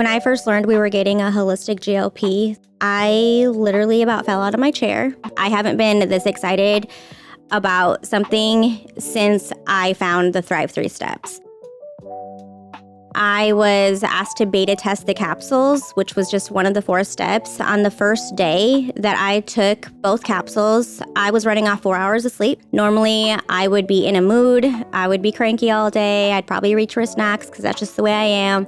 When I first learned we were getting a holistic GLP, I literally about fell out of my chair. I haven't been this excited about something since I found the Thrive 3 steps. I was asked to beta test the capsules, which was just one of the 4 steps. On the first day that I took both capsules, I was running off 4 hours of sleep. Normally, I would be in a mood. I would be cranky all day. I'd probably reach for snacks because that's just the way I am.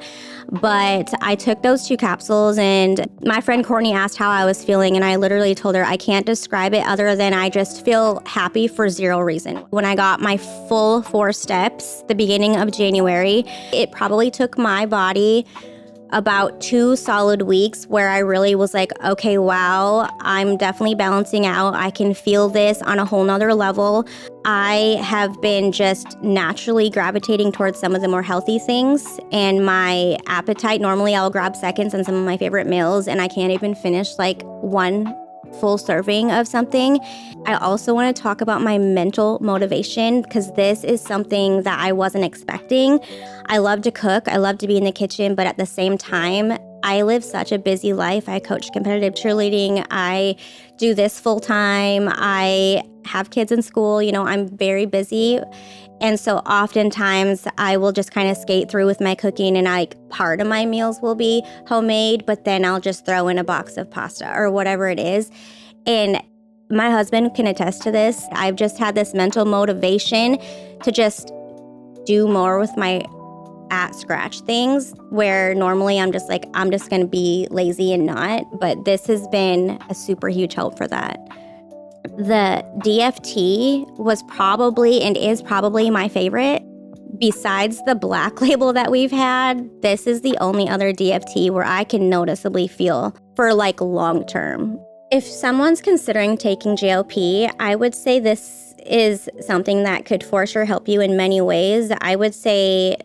But I took those 2 capsules and my friend Courtney asked how I was feeling, and I literally told her I can't describe it other than I just feel happy for 0 reason. When I got my full 4 steps, the beginning of January, it probably took my body about 2 solid weeks where I really was like, okay, wow, I'm definitely balancing out. I can feel this on a whole nother level. I have been just naturally gravitating towards some of the more healthy things, and my appetite, normally I'll grab seconds on some of my favorite meals and I can't even finish like 1 full serving of something. I also want to talk about my mental motivation because this is something that I wasn't expecting. I love to cook. I love to be in the kitchen, but at the same time, I live such a busy life. I coach competitive cheerleading. I do this full time. I have kids in school. I'm very busy. And so oftentimes I will just kind of skate through with my cooking, and part of my meals will be homemade, but then I'll just throw in a box of pasta or whatever it is. And my husband can attest to this. I've just had this mental motivation to just do more with my at-scratch things where normally I'm just going to be lazy and not. But this has been a super huge help for that. The DFT was probably and is probably my favorite. Besides the black label that we've had, this is the only other DFT where I can noticeably feel for long term. If someone's considering taking GLP, I would say this is something that could for sure help you in many ways. I would say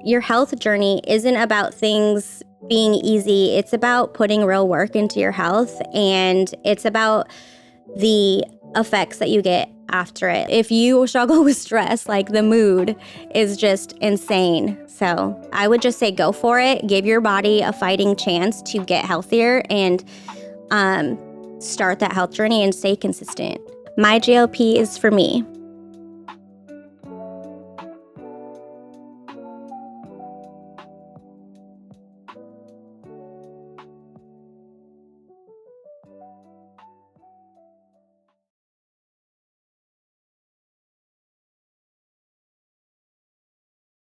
your health journey isn't about things being easy. It's about putting real work into your health, and it's about the effects that you get after it. If you struggle with stress, the mood is just insane. So I would just say go for it. Give your body a fighting chance to get healthier and start that health journey and stay consistent. myGLP is for me.